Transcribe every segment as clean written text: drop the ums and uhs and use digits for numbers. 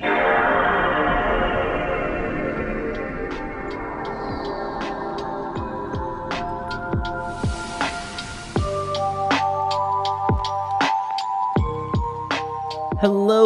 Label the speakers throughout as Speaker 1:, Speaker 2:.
Speaker 1: Hello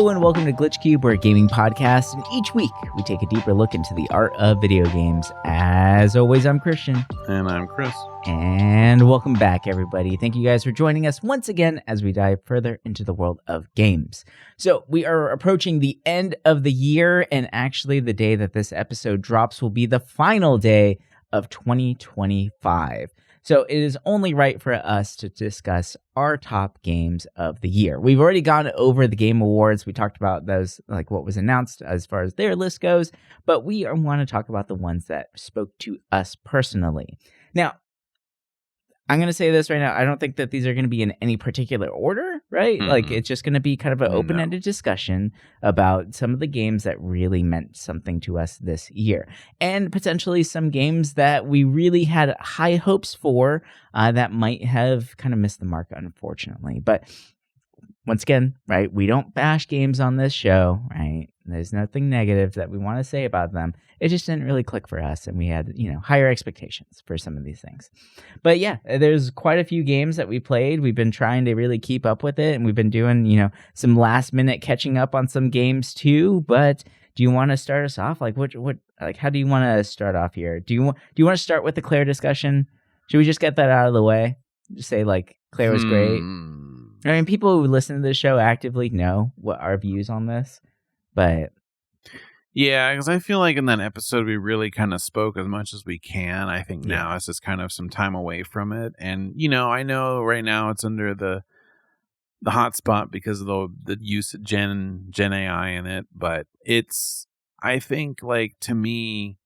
Speaker 1: and welcome to Glitch Cube, we're a gaming podcast, and each week we take a deeper look into the art of video games. As always, I'm Christian.
Speaker 2: And I'm Chris.
Speaker 1: And welcome back, everybody. Thank you guys for joining us once again as we dive further into the world of games. So we are approaching the end of the year, and actually the day that this episode drops will be the final day of 2025. So it is only right for us to discuss our top games of the year. We've already gone over the Game Awards. We talked about those, like what was announced as far as their list goes, but we want to talk about the ones that spoke to us personally. Now, I'm going to say this right now. I don't think that these are going to be in any particular order, right? Mm-hmm. Like, it's just going to be kind of an open-ended discussion about some of the games that really meant something to us this year. And potentially some games that we really had high hopes for that might have kind of missed the mark, unfortunately. But once again, right, we don't bash games on this show, right? There's nothing negative that we want to say about them. It just didn't really click for us, and we had, higher expectations for some of these things. But yeah, there's quite a few games that we played. We've been trying to really keep up with it, and we've been doing, some last minute catching up on some games too. But do you want to start us off? Like, how do you want to start off here? Do you want to start with the Claire discussion? Should we just get that out of the way? Just say Claire was great. I mean, people who listen to the show actively know what our views on this, but
Speaker 2: yeah, because I feel like in that episode we really kind of spoke as much as we can. I think now it's just kind of some time away from it, and I know right now it's under the hot spot because of the use of Gen AI in it, but I think to me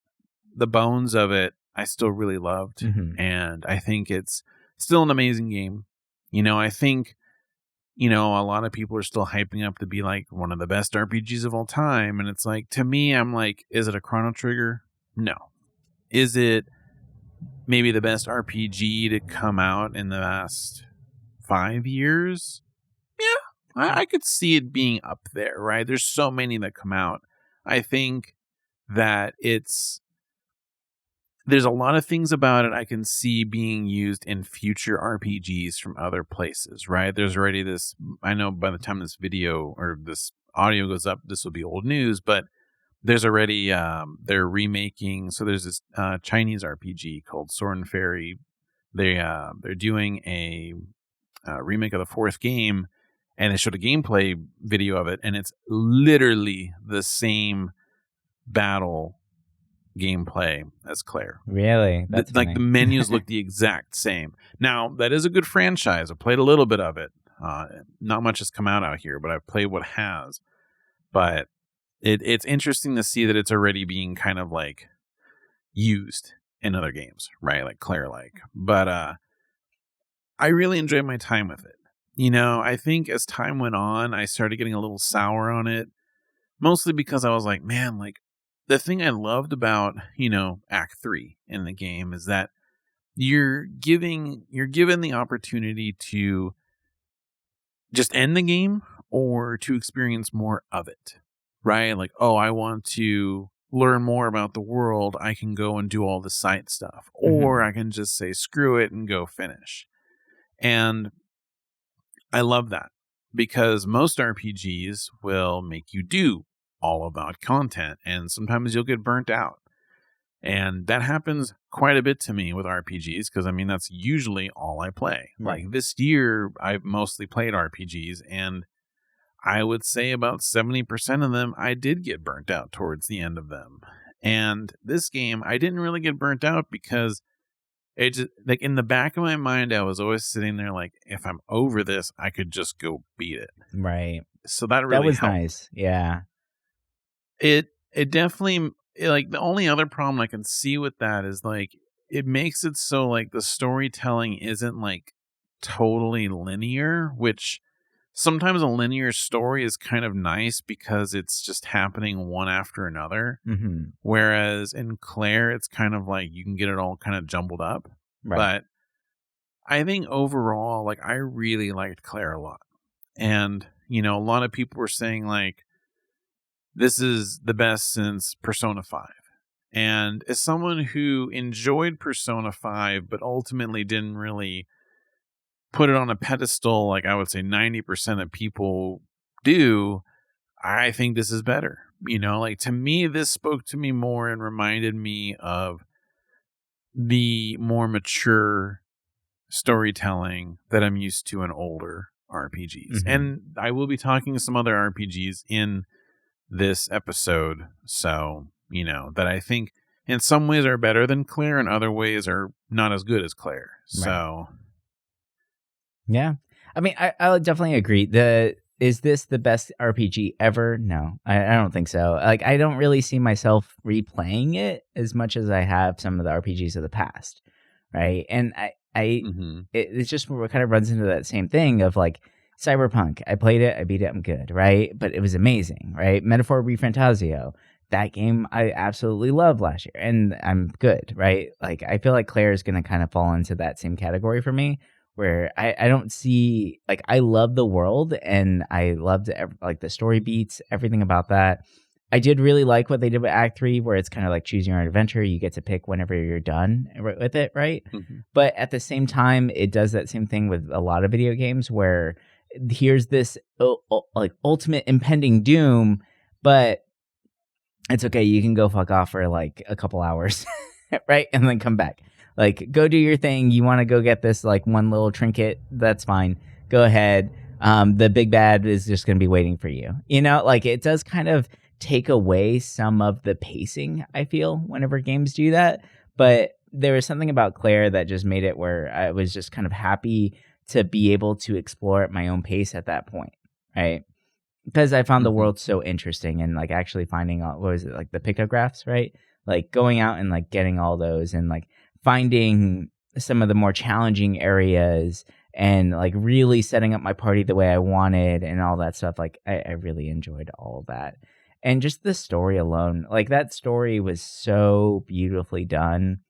Speaker 2: the bones of it I still really loved, and I think it's still an amazing game. I think. A lot of people are still hyping up to be one of the best RPGs of all time. And it's to me, I'm is it a Chrono Trigger? No. Is it maybe the best RPG to come out in the last 5 years? Yeah, I could see it being up there, right? There's so many that come out. I think that there's a lot of things about it I can see being used in future RPGs from other places, right? There's already this, I know by the time this video or this audio goes up, this will be old news, but there's already, they're remaking, so there's this Chinese RPG called Sword and Fairy. They're doing a remake of the fourth game, and they showed a gameplay video of it, and it's literally the same battle gameplay as Claire.
Speaker 1: Really? That's
Speaker 2: the menus look the exact same. Now, that is a good franchise. I played a little bit of it. Not much has come out here, but I've played what has. But it's interesting to see that it's already being kind of used in other games, right? Like Claire But I really enjoyed my time with it. I think as time went on, I started getting a little sour on it. Mostly because I was man, the thing I loved about, Act 3 in the game is that you're given the opportunity to just end the game or to experience more of it, right? I want to learn more about the world. I can go and do all the side stuff, or I can just say, screw it and go finish. And I love that because most RPGs will make you do all about content, and sometimes you'll get burnt out, and that happens quite a bit to me with RPGs because that's usually all I play.
Speaker 1: Right.
Speaker 2: This year I've mostly played RPGs, and I would say about 70% of them I did get burnt out towards the end of them. And this game I didn't really get burnt out because it just in the back of my mind I was always sitting there if I'm over this I could just go beat it.
Speaker 1: Right.
Speaker 2: So that really
Speaker 1: was
Speaker 2: helped.
Speaker 1: Nice. Yeah.
Speaker 2: It definitely, the only other problem I can see with that is it makes it so the storytelling isn't totally linear, which sometimes a linear story is kind of nice because it's just happening one after another.
Speaker 1: Mm-hmm.
Speaker 2: Whereas in Claire, it's kind of you can get it all kind of jumbled up.
Speaker 1: Right.
Speaker 2: But I think overall, I really liked Claire a lot. And, a lot of people were saying this is the best since Persona 5. And as someone who enjoyed Persona 5, but ultimately didn't really put it on a pedestal like I would say 90% of people do, I think this is better. Like to me, this spoke to me more and reminded me of the more mature storytelling that I'm used to in older RPGs.
Speaker 1: Mm-hmm.
Speaker 2: And I will be talking some other RPGs in this episode. So, that I think in some ways are better than Claire and other ways are not as good as Claire. So,
Speaker 1: yeah. I mean, I would definitely agree. Is this the best RPG ever? No, I don't think so. Like, I don't really see myself replaying it as much as I have some of the RPGs of the past, right? And it's just where it kind of runs into that same thing of like Cyberpunk. I played it, I beat it, I'm good, right? But it was amazing, right? Metaphor Refantasio, that game I absolutely loved last year, and I'm good, right? Like, I feel like Claire is going to kind of fall into that same category for me, where I don't see, like, I love the world and I loved like the story beats, everything about that. I did really like what they did with Act 3, where it's kind of like choose your own adventure. You get to pick whenever you're done with it, right?
Speaker 2: Mm-hmm.
Speaker 1: But at the same time, it does that same thing with a lot of video games where here's this like ultimate impending doom, but it's okay. You can go fuck off for like a couple hours, right? And then come back. Like, go do your thing. You want to go get this like one little trinket? That's fine. Go ahead. The big bad is just going to be waiting for you. Like, it does kind of take away some of the pacing, I feel, whenever games do that. But there was something about Claire that just made it where I was just kind of happy to be able to explore at my own pace at that point, right? Because I found the world so interesting, and like actually finding what was it, like the pictographs, right? Like going out and like getting all those and like finding some of the more challenging areas and like really setting up my party the way I wanted and all that stuff. Like I really enjoyed all of that. And just the story alone, like that story was so beautifully done.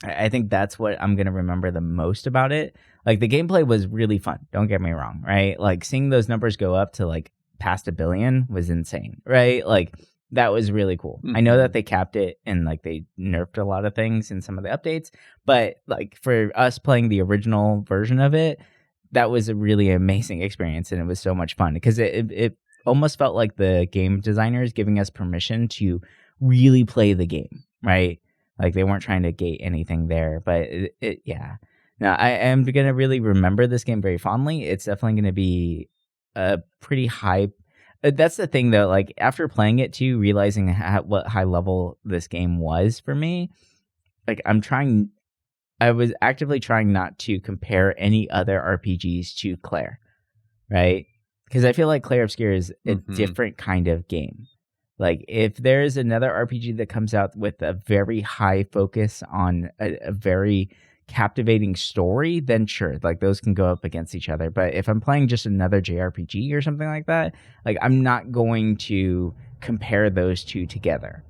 Speaker 1: I think that's what I'm going to remember the most about it. Like the gameplay was really fun. Don't get me wrong, right? Like seeing those numbers go up to like past 1 billion was insane, right? Like that was really cool. I know that they capped it and like they nerfed a lot of things in some of the updates, but like for us playing the original version of it, that was a really amazing experience, and it was so much fun because it almost felt like the game designers giving us permission to really play the game, right? Like they weren't trying to gate anything there, but yeah. Now I am gonna really remember this game very fondly. It's definitely gonna be a pretty high. That's the thing though. Like after playing it too, realizing what high level this game was for me, like I was actively trying not to compare any other RPGs to Claire, right? Because I feel like Claire Obscure is a different kind of game. Like, if there's another RPG that comes out with a very high focus on a very captivating story, then sure, like, those can go up against each other. But if I'm playing just another JRPG or something like that, like, I'm not going to compare those two together.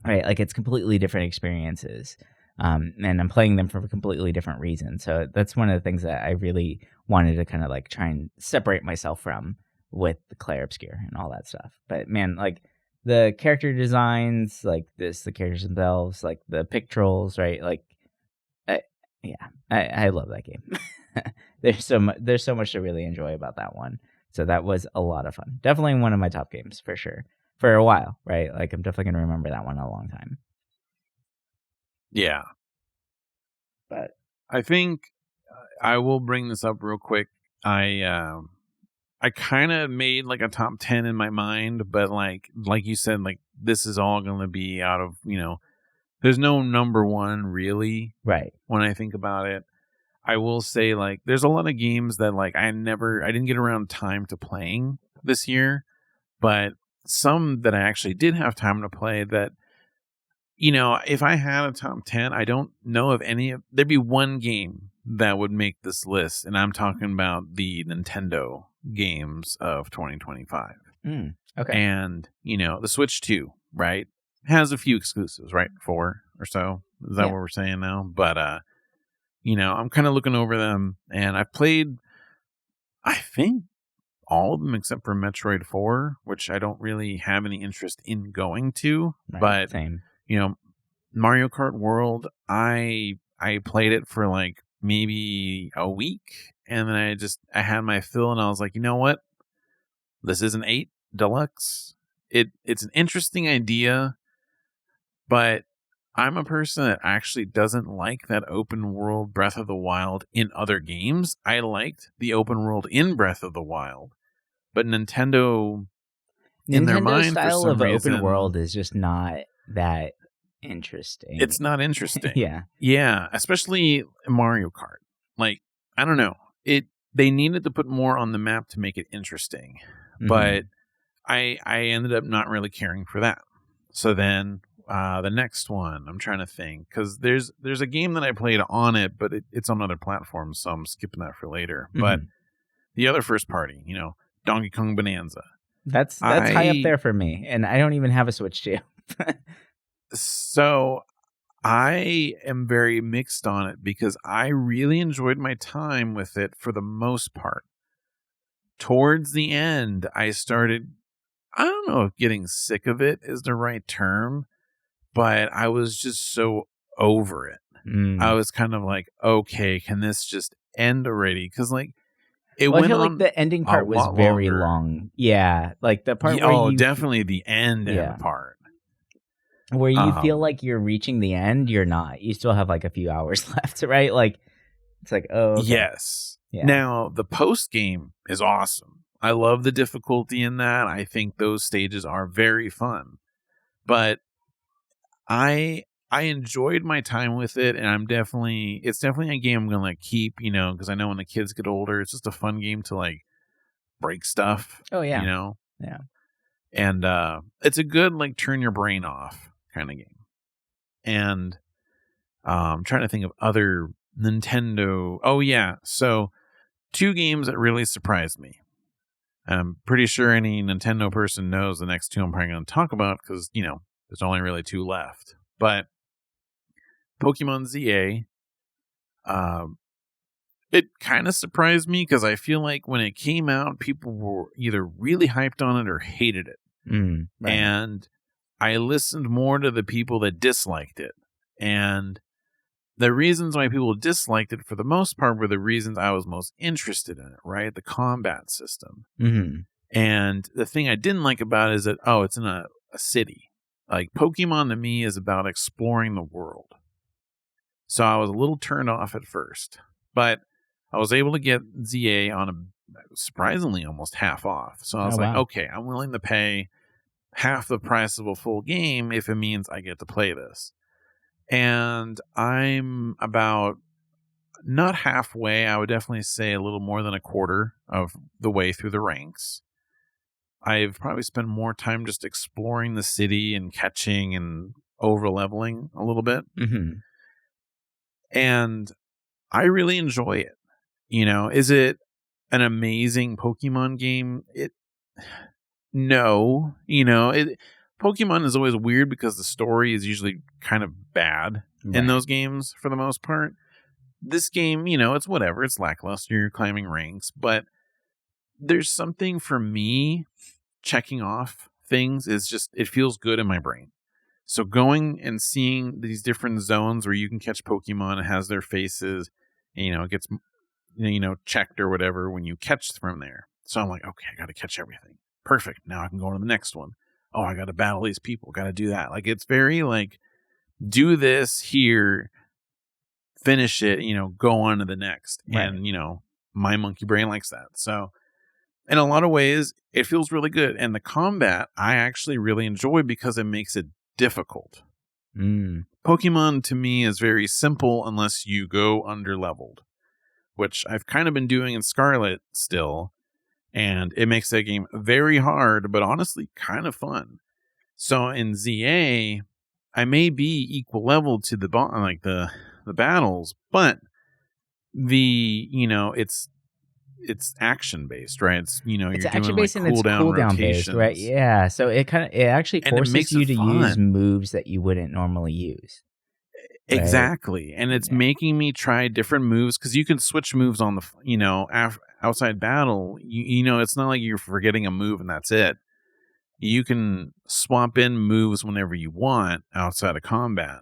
Speaker 1: Right? Like, it's completely different experiences. And I'm playing them for completely different reasons. So that's one of the things that I really wanted to kind of, like, try and separate myself from with the Claire Obscure and all that stuff. But man, like the character designs, like the characters themselves, like the pictorials, right? Like, I love that game. There's so much to really enjoy about that one. So that was a lot of fun. Definitely one of my top games for sure. For a while, right? Like I'm definitely gonna remember that one a long time.
Speaker 2: Yeah,
Speaker 1: but
Speaker 2: I think I will bring this up real quick. I kind of made like a top 10 in my mind, but like you said, like this is all going to be out of, there's no number one really.
Speaker 1: Right.
Speaker 2: When I think about it, I will say like there's a lot of games that like I didn't get around time to playing this year, but some that I actually did have time to play that, if I had a top 10, I don't know of there'd be one game that would make this list. And I'm talking about the Nintendo games of 2025.
Speaker 1: Okay.
Speaker 2: And, the Switch 2, right? Has a few exclusives, right? 4 or so. Is that what we're saying now? But, I'm kind of looking over them and I've played, I think, all of them except for Metroid 4, which I don't really have any interest in going to.
Speaker 1: Right.
Speaker 2: But
Speaker 1: Same.
Speaker 2: Mario Kart World, I played it for like maybe a week, and then I had my fill, and I was like, you know what? This is an 8 Deluxe. It's an interesting idea, but I'm a person that actually doesn't like that open world Breath of the Wild in other games. I liked the open world in Breath of the Wild, but Nintendo in their mind, for
Speaker 1: style
Speaker 2: some
Speaker 1: of
Speaker 2: reason,
Speaker 1: open world is just not that interesting.
Speaker 2: It's not interesting.
Speaker 1: Yeah.
Speaker 2: Yeah, especially Mario Kart. Like, I don't know. They needed to put more on the map to make it interesting. But I ended up not really caring for that. So then the next one, I'm trying to think, because there's a game that I played on it, but it's on other platforms, so I'm skipping that for later. But the other first party, Donkey Kong Bonanza.
Speaker 1: That's high up there for me, and I don't even have a Switch 2.
Speaker 2: So I am very mixed on it because I really enjoyed my time with it for the most part. Towards the end, I started, I don't know if getting sick of it is the right term, but I was just so over it. I was kind of like, okay, can this just end already? Because like, I feel
Speaker 1: like the ending part was very long. Yeah, like the part where
Speaker 2: definitely the end part.
Speaker 1: Where you feel like you're reaching the end, you're not. You still have like a few hours left, right? Like, it's like, oh, okay.
Speaker 2: Yes. Yeah. Now, the post game is awesome. I love the difficulty in that. I think those stages are very fun. But I enjoyed my time with it, and it's definitely a game I'm going to keep, because I know when the kids get older, it's just a fun game to like break stuff.
Speaker 1: Oh, yeah.
Speaker 2: Yeah. And it's a good like turn your brain off kind of game. And I'm trying to think of other Nintendo. Oh, yeah. So 2 games that really surprised me. I'm pretty sure any Nintendo person knows the next 2 I'm probably going to talk about because, there's only really 2 left. But Pokemon ZA, it kind of surprised me because I feel like when it came out, people were either really hyped on it or hated it.
Speaker 1: Right.
Speaker 2: And I listened more to the people that disliked it. And the reasons why people disliked it, for the most part, were the reasons I was most interested in it, right? The combat system. And the thing I didn't like about it is that, it's in a city. Like, Pokemon to me is about exploring the world. So I was a little turned off at first. But I was able to get ZA on surprisingly almost half off. So I was okay, I'm willing to pay half the price of a full game if it means I get to play this. And I'm about not halfway. I would definitely say a little more than a quarter of the way through the ranks. I've probably spent more time just exploring the city and catching and over leveling a little bit. And I really enjoy it. Is it an amazing Pokemon game? No. Pokemon is always weird because the story is usually kind of bad in those games for the most part. This game, it's whatever. It's lackluster. You're climbing ranks. But there's something for me, checking off things is just, it feels good in my brain. So going and seeing these different zones where you can catch Pokemon, it has their faces, it gets, checked or whatever when you catch from there. So I'm like, okay, I got to catch everything. Perfect. Now I can go on to the next one. Oh, I got to battle these people. Got to do that. Like, it's very like, do this here, finish it, go on to the next. Right. And, my monkey brain likes that. So in a lot of ways, it feels really good. And the combat, I actually really enjoy because it makes it difficult. Pokemon to me is very simple unless you go under-leveled, which I've kind of been doing in Scarlet still. And it makes that game very hard, but honestly kind of fun. So in ZA, I may be equal level to the battles, but it's action based, right? It's you're doing like cooldown
Speaker 1: based, right? Yeah. So it actually forces you to use moves that you wouldn't normally use.
Speaker 2: Right? Exactly. And it's making me try different moves because you can switch moves on the outside battle, you know, it's not like you're forgetting a move and that's it. You can swap in moves whenever you want outside of combat.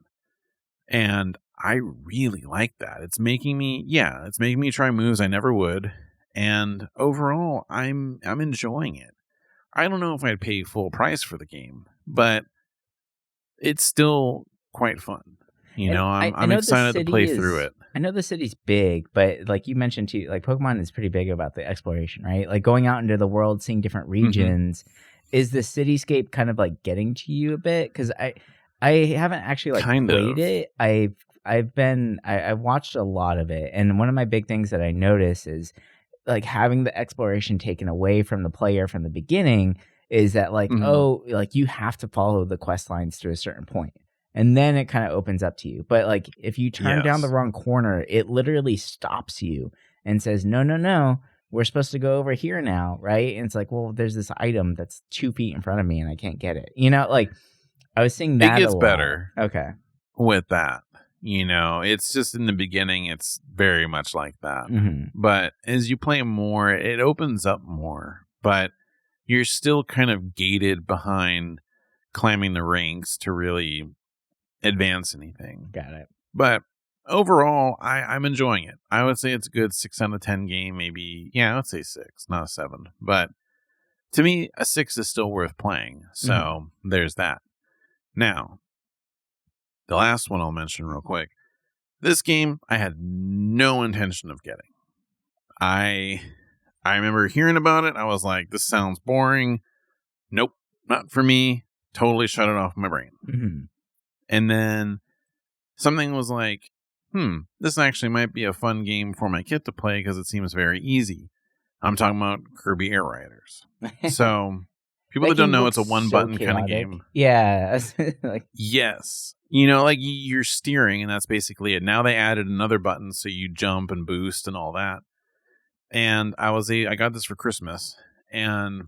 Speaker 2: And I really like that. It's making me try moves I never would. And overall, I'm enjoying it. I don't know if I'd pay full price for the game, but it's still quite fun. You know, I'm
Speaker 1: know
Speaker 2: excited to play through it.
Speaker 1: I know the city's big, but like you mentioned too, like Pokemon is pretty big about the exploration, right? Like going out into the world, seeing different regions. Is the cityscape kind of like getting to you a bit? Because I haven't actually like played it. I've watched a lot of it, and one of my big things that I notice is like having the exploration taken away from the player from the beginning is that like, oh, like you have to follow the quest lines to a certain point. And then it kind of opens up to you. But like if you turn down the wrong corner, it literally stops you and says, no, we're supposed to go over here now, right? And it's like, well, there's this item that's 2 feet in front of me and I can't get it. You know, like I was seeing that
Speaker 2: it gets better.
Speaker 1: Okay.
Speaker 2: With that. You know, it's just in the beginning, it's very much like that. But as you play more, it opens up more. But you're still kind of gated behind climbing the ranks to really advance anything.
Speaker 1: Got it.
Speaker 2: But overall, I'm enjoying it. I would say it's a good 6 out of 10 game, maybe. Yeah, I would say 6, not a 7. But to me, a 6 is still worth playing. So there's that. Now, the last one I'll mention real quick. This game, I had no intention of getting. I remember hearing about it. I was like, this sounds boring. Nope, not for me. Totally shut it off my brain. And then something was like, this actually might be a fun game for my kid to play because it seems very easy. I'm talking about Kirby Air Riders. So people that don't know, it's a one-button kind of game.
Speaker 1: Yeah.
Speaker 2: Like, yes. You know, like you're steering, and that's basically it. Now they added another button so you jump and boost and all that. And I got this for Christmas, and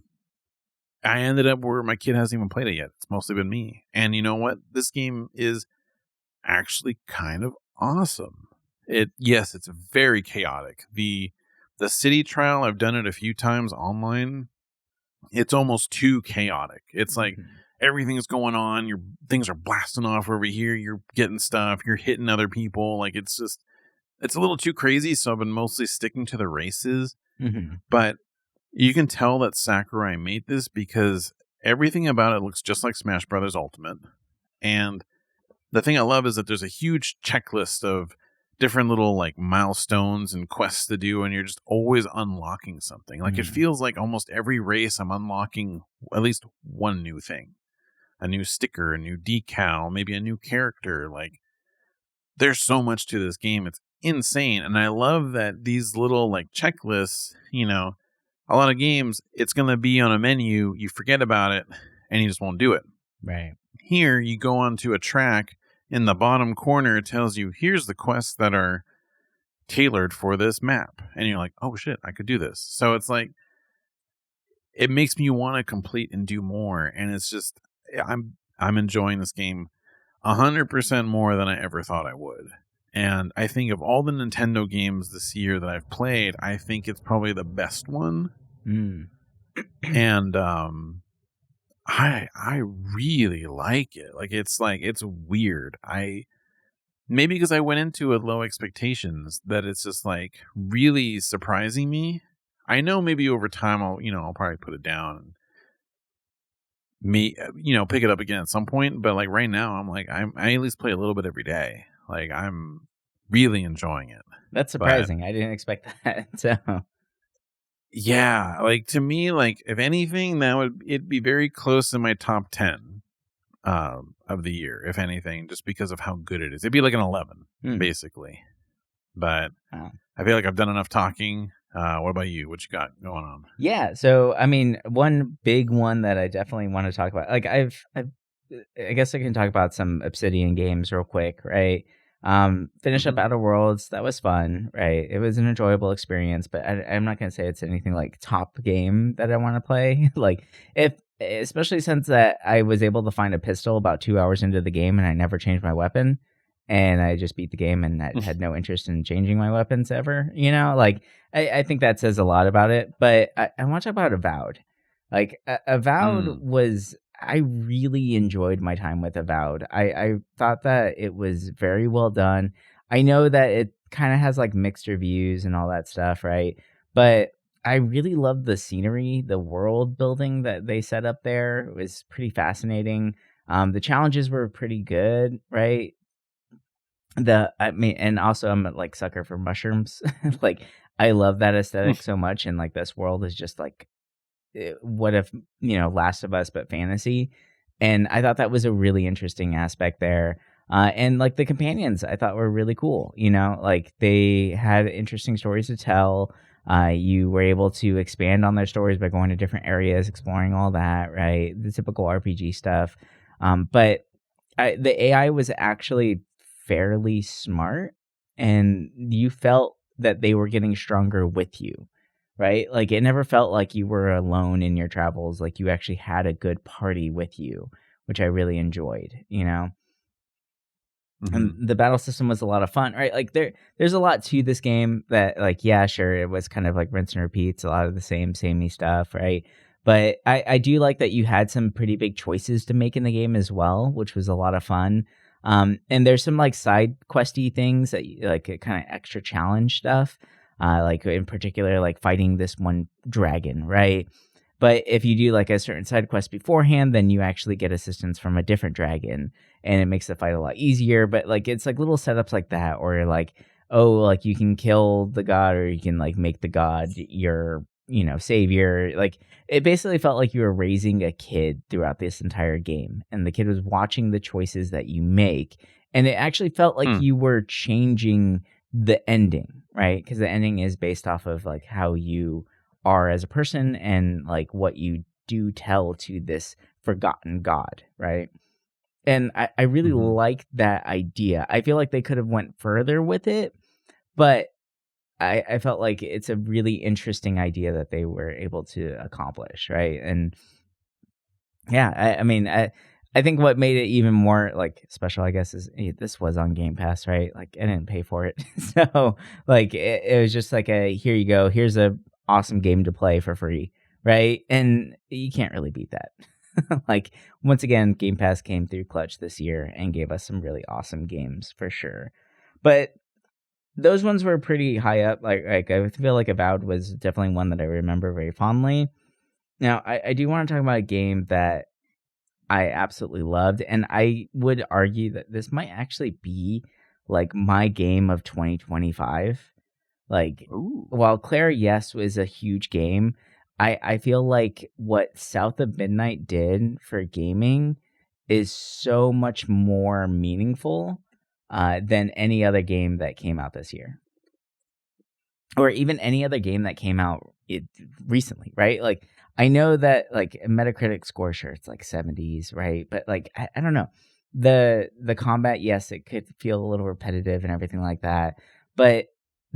Speaker 2: I ended up where my kid hasn't even played it yet. It's mostly been me. And you know what? This game is actually kind of awesome. Yes, it's very chaotic. The city trial, I've done it a few times online. It's almost too chaotic. It's like everything's going on. Your things are blasting off over here. You're getting stuff. You're hitting other people. Like it's a little too crazy. So I've been mostly sticking to the races. But you can tell that Sakurai made this because everything about it looks just like Smash Brothers Ultimate. And the thing I love is that there's a huge checklist of different little like milestones and quests to do, and you're just always unlocking something. Like it feels like almost every race I'm unlocking at least one new thing. A new sticker, a new decal, maybe a new character. Like there's so much to this game. It's insane. And I love that these little like checklists, you know, a lot of games, it's going to be on a menu, you forget about it, and you just won't do it.
Speaker 1: Right.
Speaker 2: Here, you go onto a track, in the bottom corner, it tells you, here's the quests that are tailored for this map. And you're like, oh shit, I could do this. So it's like, it makes me want to complete and do more. And it's just, I'm enjoying this game 100% more than I ever thought I would. And I think of all the Nintendo games this year that I've played, I think it's probably the best one. And I really like it. Like it's weird. Maybe because I went into it low expectations, that it's just like really surprising me. I know maybe over time I'll probably put it down and pick it up again at some point. But like right now, I'm like I at least play a little bit every day. Like I'm really enjoying it.
Speaker 1: That's surprising. I didn't expect that. So
Speaker 2: yeah, like to me, like if anything, it'd be very close in my top 10 of the year, if anything, just because of how good it is. It'd be like an 11, basically. But I feel like I've done enough talking. What about you? What you got going on?
Speaker 1: Yeah, so I mean, one big one that I definitely want to talk about, like I guess I can talk about some Obsidian games real quick, right? Finish up Outer Worlds. That was fun, right? It was an enjoyable experience, but I'm not going to say it's anything like top game that I want to play. Like especially since that I was able to find a pistol about 2 hours into the game and I never changed my weapon. and I just beat the game and I had no interest in changing my weapons ever. Like I think that says a lot about it. But I want to talk about Avowed. Like Avowed was. I really enjoyed my time with Avowed. I thought that it was very well done. I know that it kind of has like mixed reviews and all that stuff, right? But I really loved the scenery, the world building that they set up there. It was pretty fascinating. The challenges were pretty good, right? And also I'm a like sucker for mushrooms. Like I love that aesthetic so much, and like this world is just like what if Last of Us but fantasy, and I thought that was a really interesting aspect there. And like the companions I thought were really cool. Like they had interesting stories to tell. You were able to expand on their stories by going to different areas, exploring all that, right? The typical RPG stuff. But the AI was actually fairly smart, and you felt that they were getting stronger with you, right? Like it never felt like you were alone in your travels. Like you actually had a good party with you, which I really enjoyed, And the battle system was a lot of fun, right? Like there's a lot to this game that like, yeah, sure, it was kind of like rinse and repeats, a lot of the samey stuff, right? But I do like that you had some pretty big choices to make in the game as well, which was a lot of fun. And there's some like side questy things that like kind of extra challenge stuff. Like in particular, like fighting this one dragon, right? But if you do like a certain side quest beforehand, then you actually get assistance from a different dragon, and it makes the fight a lot easier. But like it's like little setups like that, or like, oh, like you can kill the god, or you can like make the god your savior. Like it basically felt like you were raising a kid throughout this entire game, and the kid was watching the choices that you make, and it actually felt like you were changing the ending, right? Because the ending is based off of like how you are as a person and like what you do tell to this forgotten god, right? And I really like that idea. I feel like they could have went further with it, but I felt like it's a really interesting idea that they were able to accomplish, right? And yeah, I think what made it even more like special, I guess, is this was on Game Pass, right? Like I didn't pay for it, so like it was just like here you go, here's a awesome game to play for free, right? And you can't really beat that. Like once again, Game Pass came through clutch this year and gave us some really awesome games for sure. But those ones were pretty high up. Like I feel like Avowed was definitely one that I remember very fondly. Now I do want to talk about a game that I absolutely loved, and I would argue that this might actually be like my game of 2025. Like, while Claire Yes was a huge game, I feel like what South of Midnight did for gaming is so much more meaningful than any other game that came out this year, or even any other game that came out recently, right? Like I know that like Metacritic score, sure, it's like 70s, right? But like I don't know, the combat, yes, it could feel a little repetitive and everything like that, but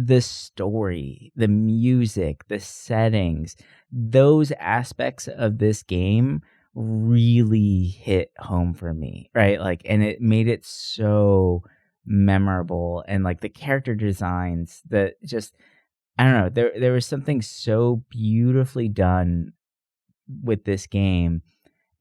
Speaker 1: the story, the music, the settings, those aspects of this game really hit home for me, right? Like, and it made it so memorable, and like the character designs that just, I don't know, there was something so beautifully done with this game.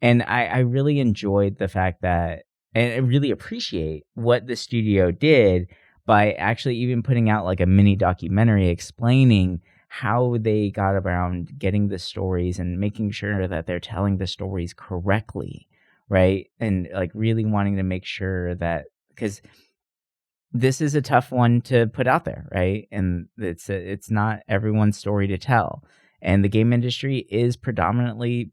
Speaker 1: And I really enjoyed the fact that, and I really appreciate what the studio did by actually even putting out like a mini documentary explaining how they got around getting the stories and making sure that they're telling the stories correctly, right? And like really wanting to make sure that, because this is a tough one to put out there, right? And it's not everyone's story to tell. And the game industry is predominantly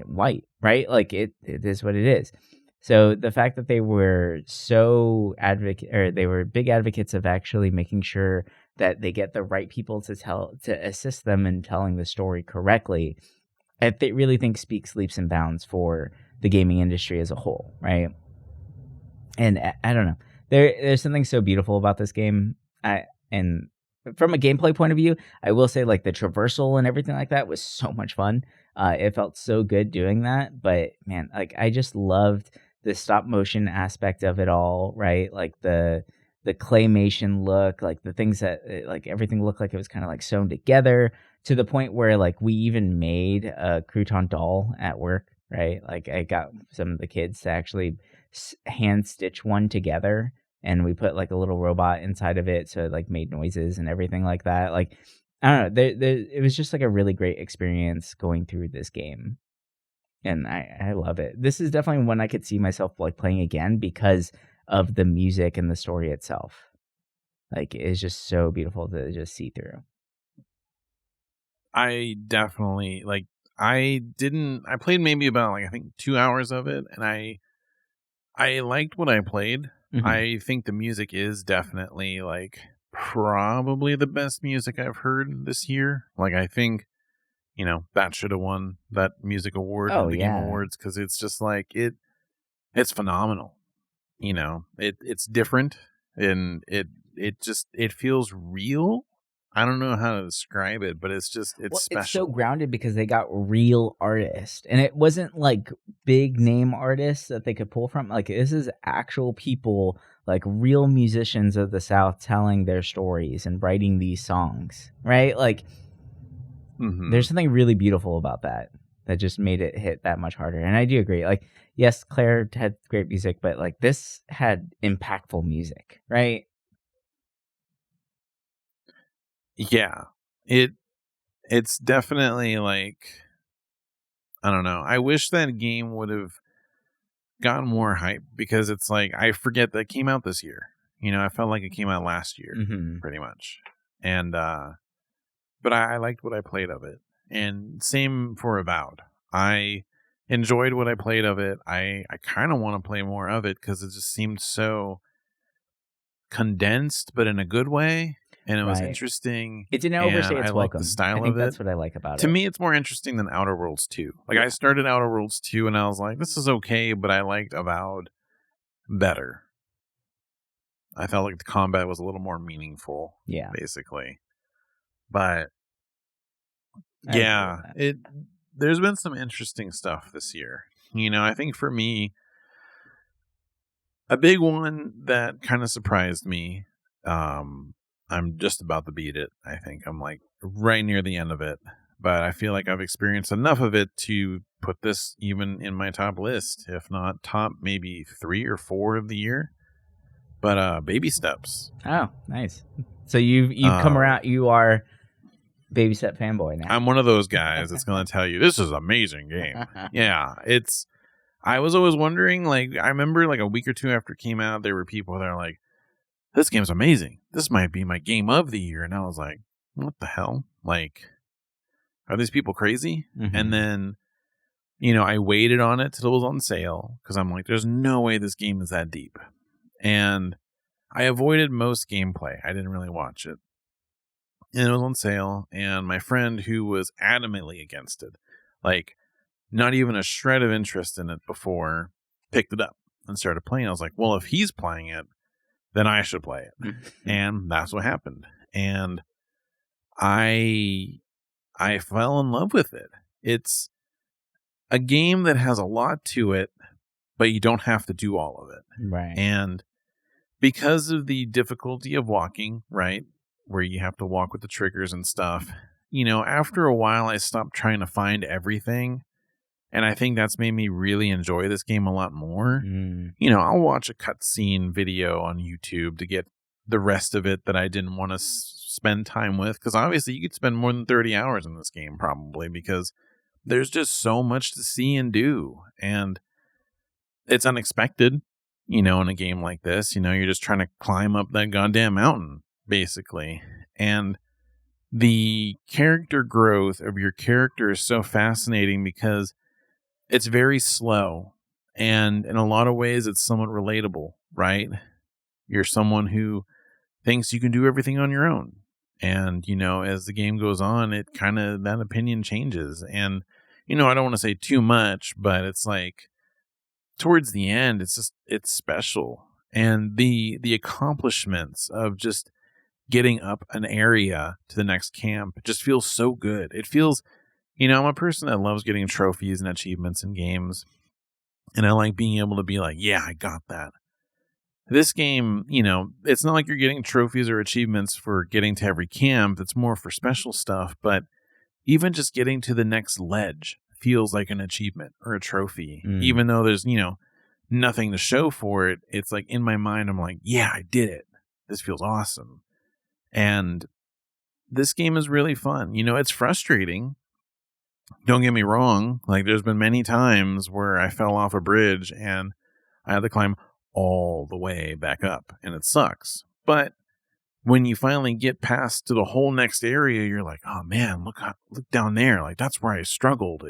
Speaker 1: white, right? Like it is what it is. So the fact that they were they were big advocates of actually making sure that they get the right people to assist them in telling the story correctly, I really think speaks leaps and bounds for the gaming industry as a whole, right? And I don't know, there's something so beautiful about this game. And from a gameplay point of view, I will say like the traversal and everything like that was so much fun. It felt so good doing that, but man, like I just loved the stop motion aspect of it all, right? Like the claymation look, like the things that like everything looked like it was kind of like sewn together, to the point where like we even made a crouton doll at work, right? Like I got some of the kids to actually hand stitch one together, and we put like a little robot inside of it, so it like made noises and everything like that. Like I don't know, it was just like a really great experience going through this game, and I love it. This is definitely one I could see myself like playing again because of the music and the story itself. Like it's just so beautiful to just see through.
Speaker 2: I definitely like. I played maybe about like I think 2 hours of it, and I liked what I played.
Speaker 1: Mhm.
Speaker 2: I think the music is definitely like probably the best music I've heard this year. Like I think, that should have won that music award
Speaker 1: Oh
Speaker 2: in the Game
Speaker 1: yeah.
Speaker 2: Awards, because it's just like it's phenomenal. It's different, and it feels real. I don't know how to describe it, but it's
Speaker 1: Well,
Speaker 2: special.
Speaker 1: it's so grounded because they got real artists, and it wasn't like big name artists that they could pull from. Like this is actual people, like real musicians of the South telling their stories and writing these songs, right? Like there's something really beautiful about that just made it hit that much harder. And I do agree. Like, yes, Claire had great music, but like this had impactful music, right?
Speaker 2: Yeah. It's definitely like, I don't know. I wish that game would have gotten more hype, because it's like I forget that it came out this year. I felt like it came out last year, pretty much. And but I liked what I played of it. And same for Avowed. I enjoyed what I played of it. I kind of want to play more of it because it just seemed so condensed, but in a good way. And it was interesting.
Speaker 1: It didn't overstay its
Speaker 2: I
Speaker 1: welcome.
Speaker 2: like the style
Speaker 1: I think
Speaker 2: of it.
Speaker 1: that's what I like about it.
Speaker 2: To me, it's more interesting than Outer Worlds 2. Like, I started Outer Worlds 2 and I was like, this is okay, but I liked Avowed better. I felt like the combat was a little more meaningful.
Speaker 1: Yeah.
Speaker 2: Basically. But yeah, there's been some interesting stuff this year. I think for me, a big one that kind of surprised me, I'm just about to beat it. I think I'm like right near the end of it, but I feel like I've experienced enough of it to put this even in my top list, if not top maybe 3 or 4 of the year. But Baby Steps.
Speaker 1: Oh, nice. So you've come around. You are Baby Step fanboy now.
Speaker 2: I'm one of those guys that's going to tell you this is an amazing game. Yeah, I was always wondering, like, I remember like a week or two after it came out, there were people that are like, this game's amazing. This might be my game of the year. And I was like, what the hell? Like, are these people crazy? And then, I waited on it till it was on sale, because I'm like, there's no way this game is that deep. And I avoided most gameplay. I didn't really watch it. And it was on sale, and my friend, who was adamantly against it, like not even a shred of interest in it before, picked it up and started playing. I was like, well, if he's playing it, then I should play it. And that's what happened. And I fell in love with it. It's a game that has a lot to it, but you don't have to do all of it.
Speaker 1: Right.
Speaker 2: And because of the difficulty of walking, right, where you have to walk with the triggers and stuff, after a while I stopped trying to find everything. And I think that's made me really enjoy this game a lot more. I'll watch a cutscene video on YouTube to get the rest of it that I didn't want to spend time with. Because obviously you could spend more than 30 hours in this game probably, because there's just so much to see and do. And it's unexpected, in a game like this. You're just trying to climb up that goddamn mountain, basically. And the character growth of your character is so fascinating because it's very slow, and in a lot of ways it's somewhat relatable, right? You're someone who thinks you can do everything on your own. And, as the game goes on, it kind of, that opinion changes. And, I don't want to say too much, but it's like towards the end, it's special. And the accomplishments of just getting up an area to the next camp just feels so good. It feels, I'm a person that loves getting trophies and achievements in games. And I like being able to be like, yeah, I got that. This game, it's not like you're getting trophies or achievements for getting to every camp. It's more for special stuff. But even just getting to the next ledge feels like an achievement or a trophy. Even though there's, nothing to show for it. It's like in my mind, I'm like, yeah, I did it. This feels awesome. And this game is really fun. It's frustrating. Don't get me wrong. Like, there's been many times where I fell off a bridge and I had to climb all the way back up, and it sucks. But when you finally get past to the whole next area, you're like, oh man, look down there. Like, that's where I struggled.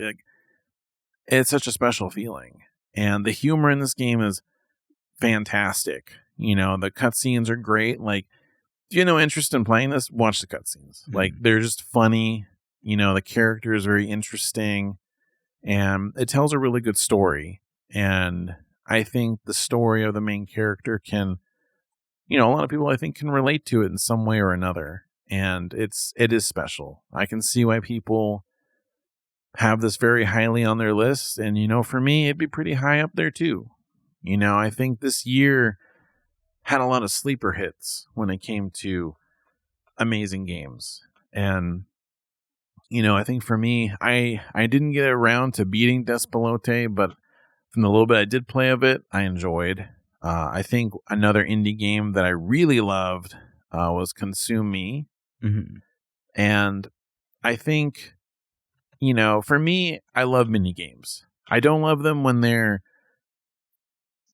Speaker 2: It's such a special feeling. And the humor in this game is fantastic. The cutscenes are great. Like, if you have no interest in playing this, watch the cutscenes. Like, they're just funny. The character is very interesting, and it tells a really good story. And I think the story of the main character can, a lot of people I think can relate to it in some way or another. And it is special. I can see why people have this very highly on their list. And, for me, it'd be pretty high up there too. I think this year had a lot of sleeper hits when it came to amazing games. And, I think for me, I didn't get around to beating Despelote, but from the little bit I did play of it, I enjoyed. I think another indie game that I really loved was Consume Me. And I think, for me, I love mini games. I don't love them when they're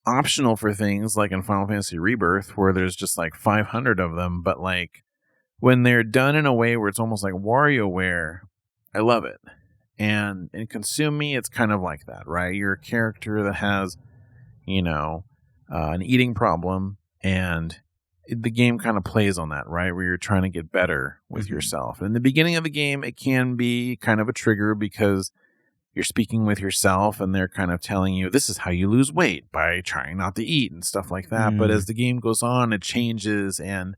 Speaker 2: optional for things like in Final Fantasy Rebirth, where there's just like 500 of them. But like when they're done in a way where it's almost like WarioWare, I love it. And in Consume Me, it's kind of like that, right? You're a character that has, an eating problem, and the game kind of plays on that, right? Where you're trying to get better with yourself. In the beginning of the game, it can be kind of a trigger because you're speaking with yourself and they're kind of telling you, this is how you lose weight, by trying not to eat and stuff like that. But as the game goes on, it changes, and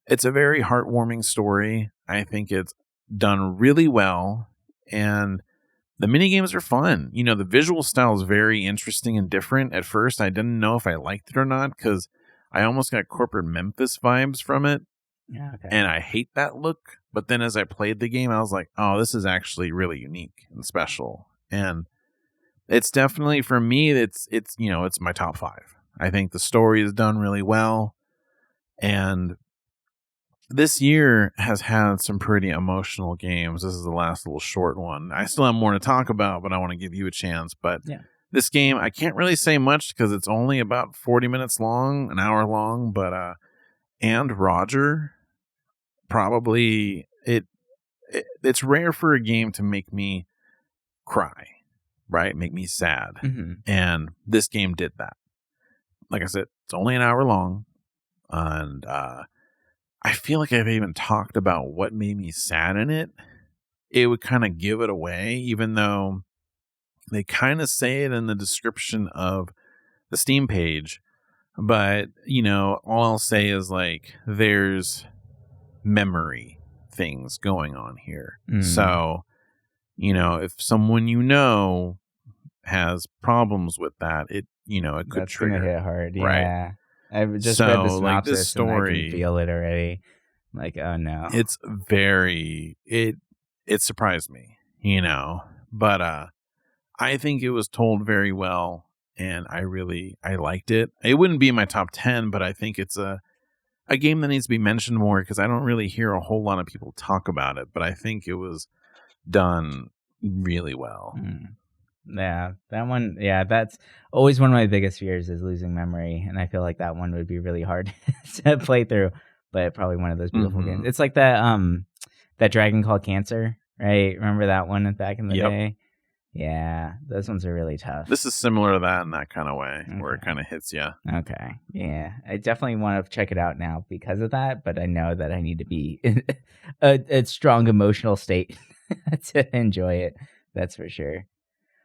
Speaker 2: it's a very heartwarming story. I think it's done really well, and the mini games are fun. The visual style is very interesting and different. At first, I didn't know if I liked it or not because I almost got corporate Memphis vibes from it.
Speaker 1: Yeah, okay.
Speaker 2: And I hate that look. But then as I played the game, I was like, oh, this is actually really unique and special. And it's definitely, for me, it's my top 5. I think the story is done really well. And this year has had some pretty emotional games. This is the last little short one. I still have more to talk about, but I want to give you a chance. But this game, I can't really say much because it's only about 40 minutes long, an hour long. But And Roger, probably it's rare for a game to make me cry, right? Make me sad. And this game did that. Like I said, it's only an hour long, and I feel like I've even talked about what made me sad in it. It would kind of give it away, even though they kind of say it in the description of the Steam page. But, all I'll say is like, there's memory things going on here. So, if someone has problems with that, it could
Speaker 1: That's
Speaker 2: trigger.
Speaker 1: gonna hit hard,
Speaker 2: right?
Speaker 1: Yeah. I've just read the synopsis,
Speaker 2: like this story,
Speaker 1: and I can feel it already. Like, oh no,
Speaker 2: it's it surprised me, but I think it was told very well, and I liked it. It wouldn't be in my top 10, but I think it's a game that needs to be mentioned more because I don't really hear a whole lot of people talk about it, but I think it was done really well.
Speaker 1: Yeah, that one. Yeah, that's always one of my biggest fears is losing memory, and I feel like that one would be really hard to play through. But probably one of those beautiful games. It's like that dragon called Cancer, right? Remember that one back in the day? Yeah, those ones are really tough.
Speaker 2: This is similar to that in that kind of way, where it kind of hits you.
Speaker 1: Okay, yeah, I definitely want to check it out now because of that. But I know that I need to be in a strong emotional state to enjoy it. That's for sure.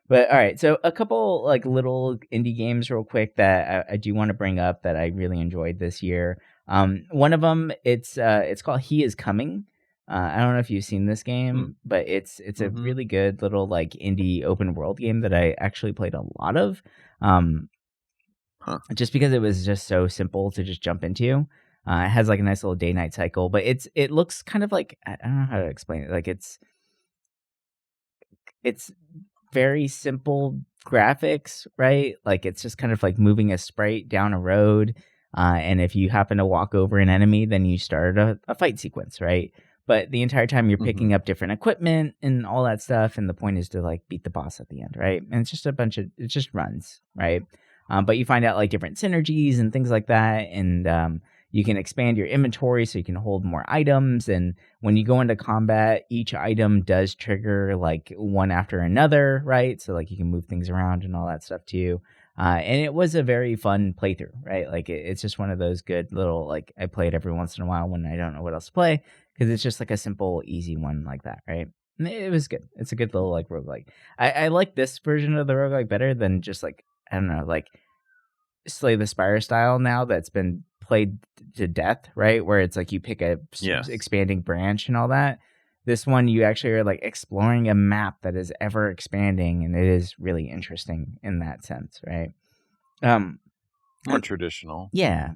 Speaker 1: But all right, so a couple like little indie games real quick that I do want to bring up that I really enjoyed this year. One of them, it's called He Is Coming. I don't know if you've seen this game, but it's a really good little like indie open world game that I actually played a lot of. Just because it was just so simple to just jump into. It has like a nice little day night cycle, but it looks kind of like, I don't know how to explain it. Like it's very simple graphics, right? Like it's just kind of like moving a sprite down a road. And if you happen to walk over an enemy, then you start a fight sequence, right? But the entire time you're picking up different equipment and all that stuff. And the point is to like beat the boss at the end, right? And it's just it just runs, right? But you find out like different synergies and things like that. And you can expand your inventory so you can hold more items. And when you go into combat, each item does trigger like one after another, right? So like you can move things around and all that stuff too. And it was a very fun playthrough, right? Like it's just one of those good little, like I play it every once in a while when I don't know what else to play, because it's just like a simple, easy one like that, right? And it was good. It's a good little like roguelike. I like this version of the roguelike better than just like, I don't know, like Slay the Spire style now that's been played to death, right? Where it's like you pick a expanding branch and all that. This one, you actually are like exploring a map that is ever expanding, and it is really interesting in that sense, right?
Speaker 2: More traditional.
Speaker 1: Yeah.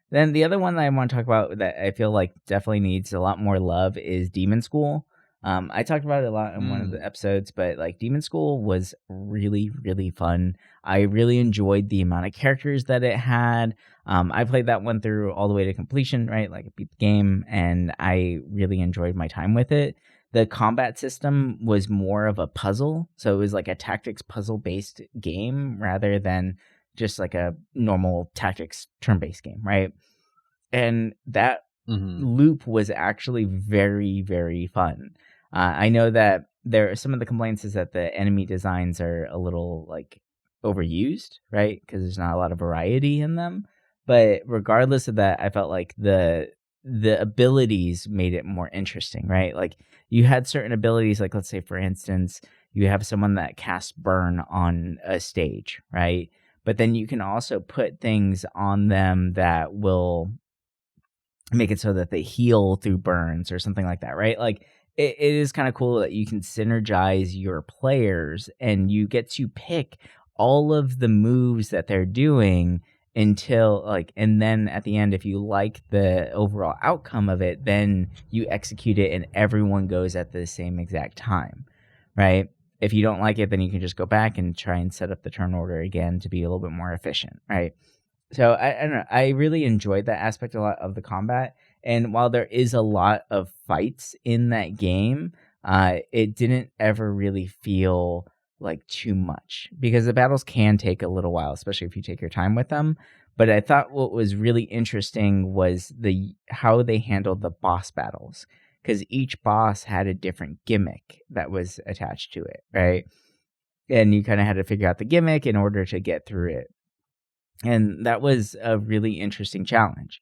Speaker 1: Then the other one that I want to talk about that I feel like definitely needs a lot more love is Demon School. I talked about it a lot in one of the episodes, but like Demon School was really, really fun. I really enjoyed the amount of characters that it had. I played that one through all the way to completion, right? Like I beat the game, and I really enjoyed my time with it. The combat system was more of a puzzle. So it was like a tactics puzzle based game rather than just like a normal tactics turn-based game, right? And that loop was actually very, very fun. I know that there are some of the complaints is that the enemy designs are a little like overused, right? Because there's not a lot of variety in them. But regardless of that, I felt like the abilities made it more interesting, right? Like you had certain abilities, like let's say for instance, you have someone that casts burn on a stage, right? But then you can also put things on them that will make it so that they heal through burns or something like that, right? Like it is kind of cool that you can synergize your players and you get to pick all of the moves that they're doing until like, and then at the end, if you like the overall outcome of it, then you execute it and everyone goes at the same exact time, right? If you don't like it, then you can just go back and try and set up the turn order again to be a little bit more efficient, right? So I don't know. I really enjoyed that aspect a lot of the combat. And while there is a lot of fights in that game, it didn't ever really feel like too much because the battles can take a little while, especially if you take your time with them. But I thought what was really interesting was how they handled the boss battles, because each boss had a different gimmick that was attached to it, right? And you kind of had to figure out the gimmick in order to get through it. And that was a really interesting challenge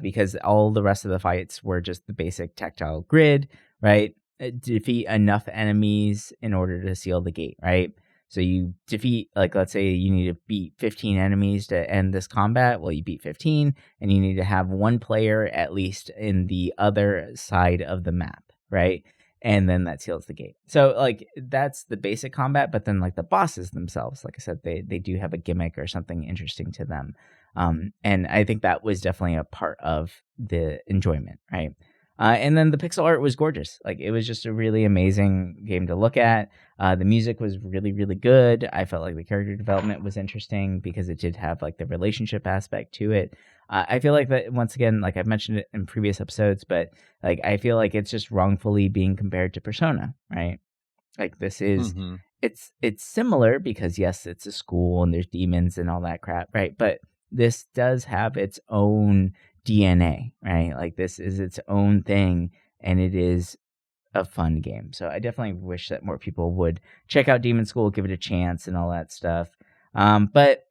Speaker 1: because all the rest of the fights were just the basic tactile grid, right? Defeat enough enemies in order to seal the gate, right? So you defeat, like, let's say you need to beat 15 enemies to end this combat. Well, you beat 15, and you need to have one player at least in the other side of the map, right? And then that seals the gate. So, like, that's the basic combat, but then, like, the bosses themselves, like I said, they do have a gimmick or something interesting to them. And I think that was definitely a part of the enjoyment, right? And then the pixel art was gorgeous. Like, it was just a really amazing game to look at. The music was really, really good. I felt like the character development was interesting because it did have, like, the relationship aspect to it. I feel like that, once again, like I've mentioned it in previous episodes, but like I feel like it's just wrongfully being compared to Persona, right? Like this is, it's similar because yes, it's a school and there's demons and all that crap, right? But this does have its own DNA, right? Like this is its own thing, and it is a fun game. So I definitely wish that more people would check out Demon School, give it a chance, and all that stuff. But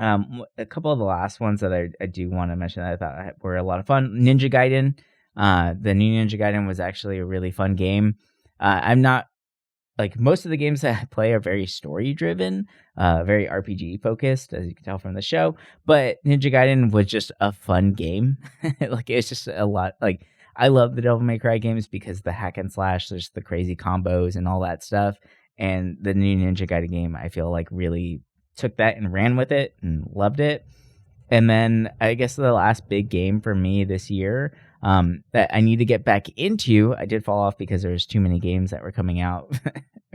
Speaker 1: a couple of the last ones that I do want to mention that I thought were a lot of fun. Ninja Gaiden. The new Ninja Gaiden was actually a really fun game. I'm not, like, most of the games that I play are very story driven, very RPG focused, as you can tell from the show. But Ninja Gaiden was just a fun game. Like, it's just a lot. Like, I love the Devil May Cry games because the hack and slash, there's the crazy combos and all that stuff. And the new Ninja Gaiden game, I feel like really took that and ran with it and loved it. And then I guess the last big game for me this year that I need to get back into, I did fall off because there's too many games that were coming out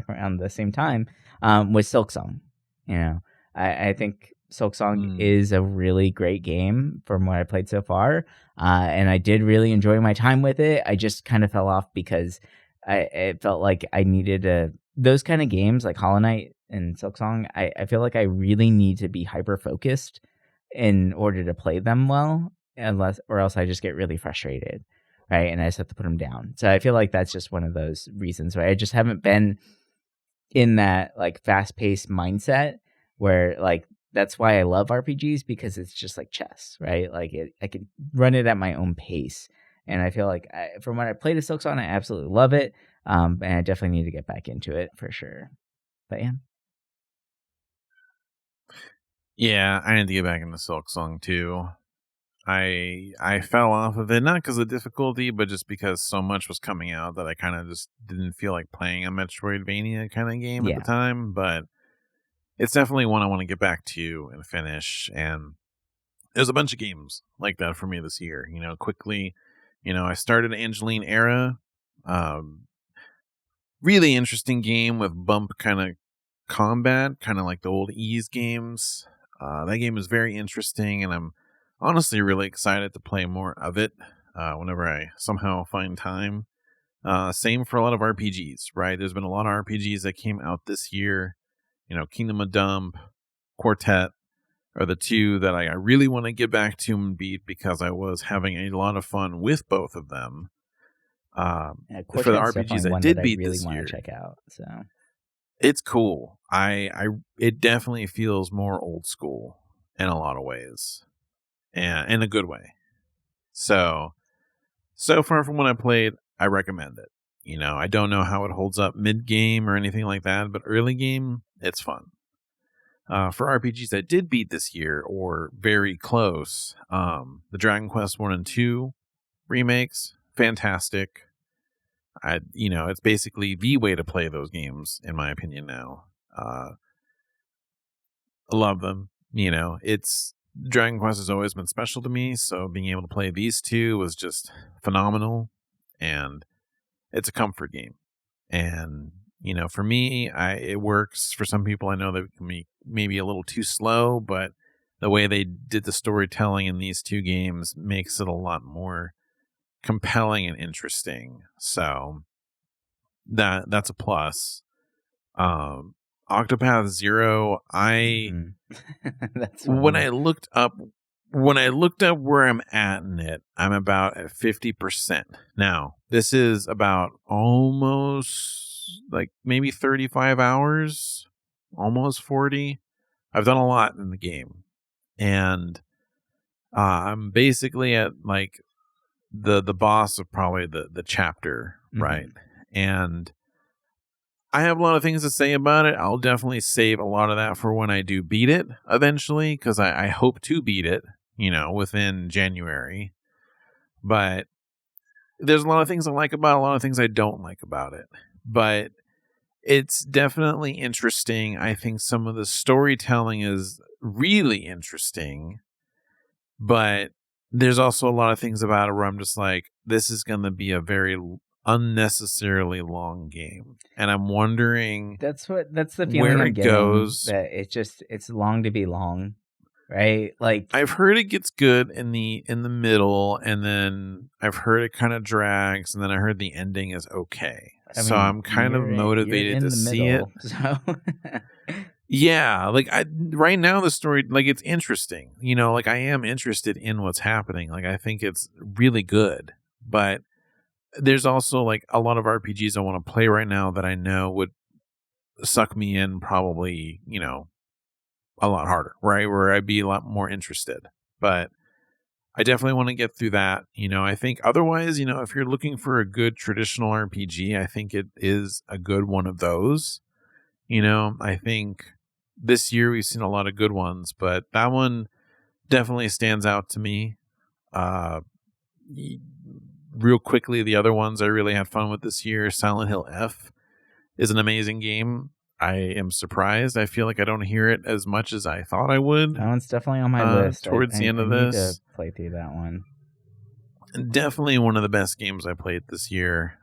Speaker 1: around the same time, was Silksong. You know, I think Silksong is a really great game from what I played so far. And I did really enjoy my time with it. I just kind of fell off because it felt like I needed those kind of games like Hollow Knight and Silksong. I feel like I really need to be hyper focused in order to play them well, or else I just get really frustrated, right? And I just have to put them down. So I feel like that's just one of those reasons why I just haven't been in that like fast-paced mindset where like that's why I love RPGs, because it's just like chess, right? Like I could run it at my own pace, and I feel like from when I played a Silksong, I absolutely love it, and I definitely need to get back into it for sure. But yeah.
Speaker 2: Yeah, I need to get back into Silksong too. I fell off of it, not because of difficulty, but just because so much was coming out that I kind of just didn't feel like playing a Metroidvania kind of game at the time. But it's definitely one I want to get back to and finish. And there's a bunch of games like that for me this year. You know, quickly, I started Angeline Era. Really interesting game with bump kind of combat, kind of like the old Ease games. That game is very interesting, and I'm honestly really excited to play more of it whenever I somehow find time. Same for a lot of RPGs, right? There's been a lot of RPGs that came out this year. Kingdom of Dump, Quartet are the two that I really want to get back to and beat because I was having a lot of fun with both of them. For the RPGs I did beat this year,
Speaker 1: check out. So
Speaker 2: it's cool. It definitely feels more old school in a lot of ways, and in a good way. So far from what I played, I recommend it. I don't know how it holds up mid game or anything like that, but early game, it's fun. For RPGs I did beat this year or very close, the Dragon Quest 1 and 2 remakes, fantastic. It's basically the way to play those games, in my opinion now. I love them. It's Dragon Quest has always been special to me, so being able to play these two was just phenomenal, and it's a comfort game. And for me, it works. For some people, I know that it can be maybe a little too slow, but the way they did the storytelling in these two games makes it a lot more compelling and interesting. So that's a plus. Octopath Zero,
Speaker 1: that's
Speaker 2: when I looked up where I'm at in it, I'm about at 50%. Now, this is about almost like maybe 35 hours, almost 40. I've done a lot in the game, and I'm basically at like the boss of probably the chapter, right? And I have a lot of things to say about it. I'll definitely save a lot of that for when I do beat it eventually, because I hope to beat it, within January. But there's a lot of things I like about it, a lot of things I don't like about it. But it's definitely interesting. I think some of the storytelling is really interesting. But there's also a lot of things about it where I'm just like, this is going to be a very unnecessarily long game, and I'm wondering
Speaker 1: that's the feeling I'm getting,
Speaker 2: goes.
Speaker 1: That it's long to be long, right? Like
Speaker 2: I've heard it gets good in the middle, and then I've heard it kind of drags, and then I heard the ending is okay. So I'm kind of motivated to see it.
Speaker 1: So
Speaker 2: yeah, like right now the story, like, it's interesting. Like, I am interested in what's happening. Like, I think it's really good, but there's also like a lot of RPGs I want to play right now that I know would suck me in probably, a lot harder, right? Where I'd be a lot more interested. But I definitely want to get through that. I think otherwise, if you're looking for a good traditional RPG, I think it is a good one of those. I think this year we've seen a lot of good ones, but that one definitely stands out to me. real quickly, the other ones I really had fun with this year, Silent Hill F is an amazing game. I am surprised. I feel like I don't hear it as much as I thought I would.
Speaker 1: That one's definitely on my list.
Speaker 2: Towards the end of
Speaker 1: I need
Speaker 2: this.
Speaker 1: to play through that one.
Speaker 2: Definitely one of the best games I played this year.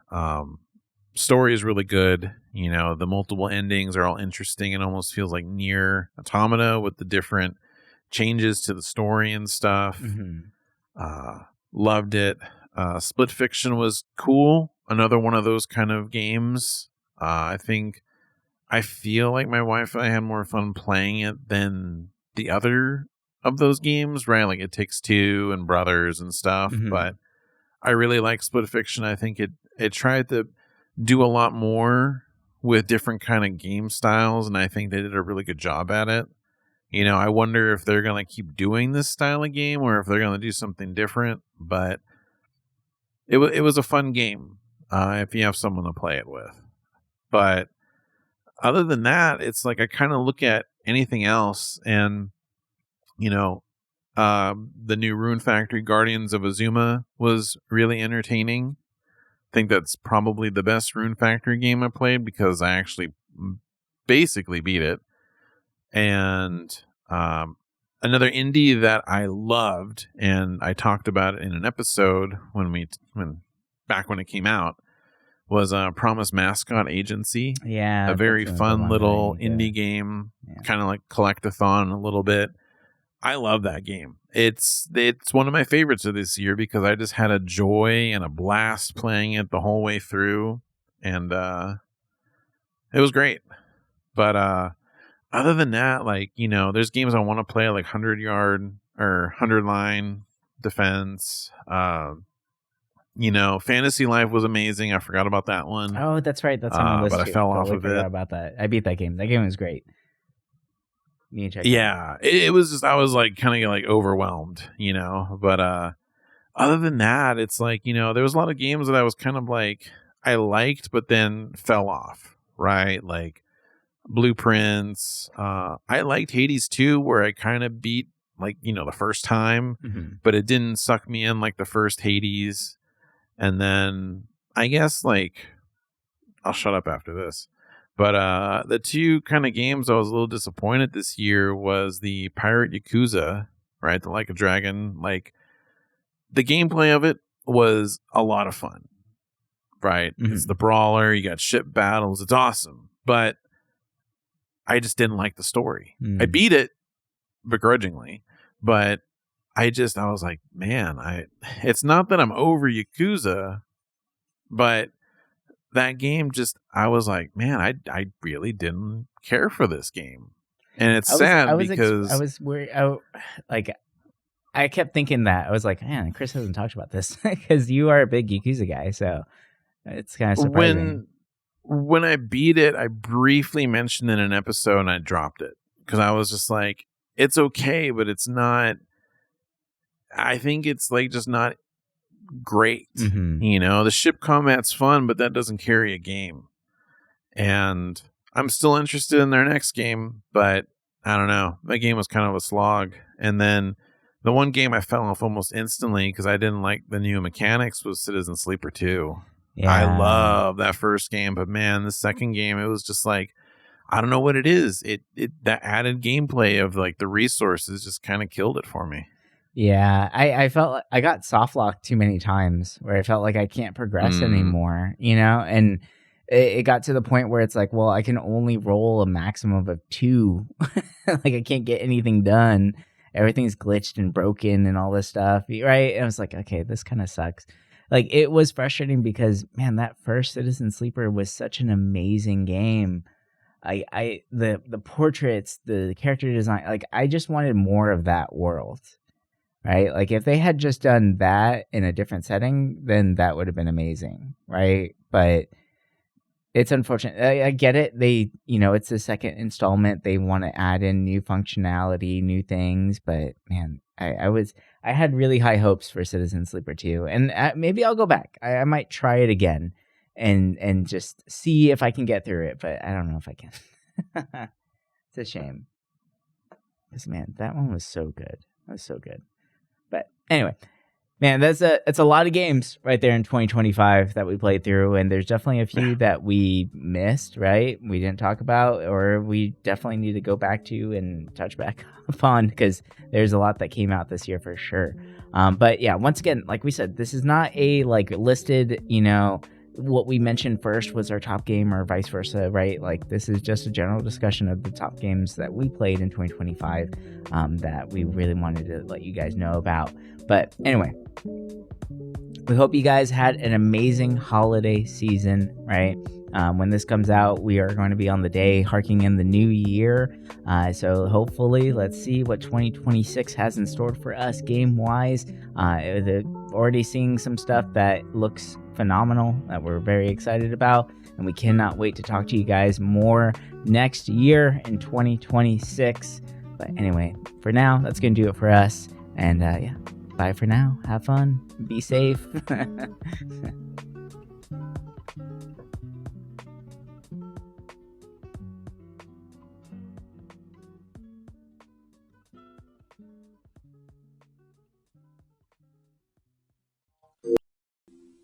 Speaker 2: Story is really good. You know, the multiple endings are all interesting. It almost feels like Nier Automata with the different changes to the story and stuff. Loved it. Split Fiction was cool. Another one of those kind of games. I feel like my wife and I had more fun playing it than the other of those games, right? Like It Takes Two and Brothers and stuff. But I really like Split Fiction. I think it tried to do a lot more with different kind of game styles, and I think they did a really good job at it. You know, I wonder if they're going to keep doing this style of game or if they're going to do something different. But it was a fun game if you have someone to play it with. But other than that, it's like I kind of look at anything else, and you know, the new Rune Factory Guardians of Azuma was really entertaining. I think that's probably the best Rune Factory game I played because I actually basically beat it. And another indie that I loved, and I talked about it in an episode back when it came out, was Promise Mascot Agency.
Speaker 1: Yeah,
Speaker 2: a very fun little indie game, kind of like Collectathon a little bit. I love that game. It's one of my favorites of this year because I just had a joy and a blast playing it the whole way through, and it was great. But other than that, like, you know, there's games I want to play, like 100-yard or 100-line defense. You know, Fantasy Life was amazing. I forgot about that one.
Speaker 1: Oh, that's right. That's on my list.
Speaker 2: But I fell off of it.
Speaker 1: About that. I beat that game. That game was great.
Speaker 2: Yeah, it was just, I was like kind of like overwhelmed, you know. But other than that, it's like, you know, there was a lot of games that I was kind of like I liked, but then fell off, right? Like Blueprints. I liked Hades 2, where I kind of beat, like, you know, the first time, but it didn't suck me in like the first Hades. And then I guess, like, I'll shut up after this. But the two kind of games I was a little disappointed this year was the Pirate Yakuza, right? The Like a Dragon. Like, the gameplay of it was a lot of fun, right? It's the brawler. You got ship battles. It's awesome. But I just didn't like the story. I beat it begrudgingly, but I was like, man, it's not that I'm over Yakuza, but that game just, I was like, man, I really didn't care for this game. And it's sad because
Speaker 1: I was worried. I kept thinking that. I was like, man, Chris hasn't talked about this because you are a big Yakuza guy. So it's kind of surprising.
Speaker 2: When I beat it, I briefly mentioned in an episode and I dropped it because I was just like, it's okay, but it's not. I think it's like just not great. You know, the ship combat's fun, but that doesn't carry a game. And I'm still interested in their next game, but I don't know. That game was kind of a slog. And then the one game I fell off almost instantly because I didn't like the new mechanics was Citizen Sleeper 2. Yeah. I love that first game, but man, the second game, it was just like, I don't know what it is. That added gameplay of like the resources just kind of killed it for me.
Speaker 1: Yeah, I felt like I got soft locked too many times where I felt like I can't progress anymore, you know? And it got to the point where it's like, well, I can only roll a maximum of 2. Like, I can't get anything done. Everything's glitched and broken and all this stuff, right? And I was like, okay, this kind of sucks. Like, it was frustrating because, man, that first Citizen Sleeper was such an amazing game. The portraits, the character design, like, I just wanted more of that world. Right? Like, if they had just done that in a different setting, then that would have been amazing, right? But it's unfortunate. I get it. They, you know, it's the second installment. They want to add in new functionality, new things. But man, I had really high hopes for Citizen Sleeper 2, and maybe I'll go back. I might try it again and just see if I can get through it. But I don't know if I can. It's a shame. Because man, that one was so good. That was so good. But anyway, Man, it's a lot of games right there in 2025 that we played through, and there's definitely a few that we missed, right? We didn't talk about, or we definitely need to go back to and touch back upon, because there's a lot that came out this year for sure. But yeah, once again, like we said, this is not a like listed, what we mentioned first was our top game or vice versa, right? Like this is just a general discussion of the top games that we played in 2025 that we really wanted to let you guys know about. But anyway, we hope you guys had an amazing holiday season, right? When this comes out, we are going to be on the day harking in the new year. So hopefully, let's see what 2026 has in store for us game-wise. They're already seeing some stuff that looks phenomenal that we're very excited about. And we cannot wait to talk to you guys more next year in 2026. But anyway, for now, that's going to do it for us. And yeah, bye for now. Have fun. Be safe.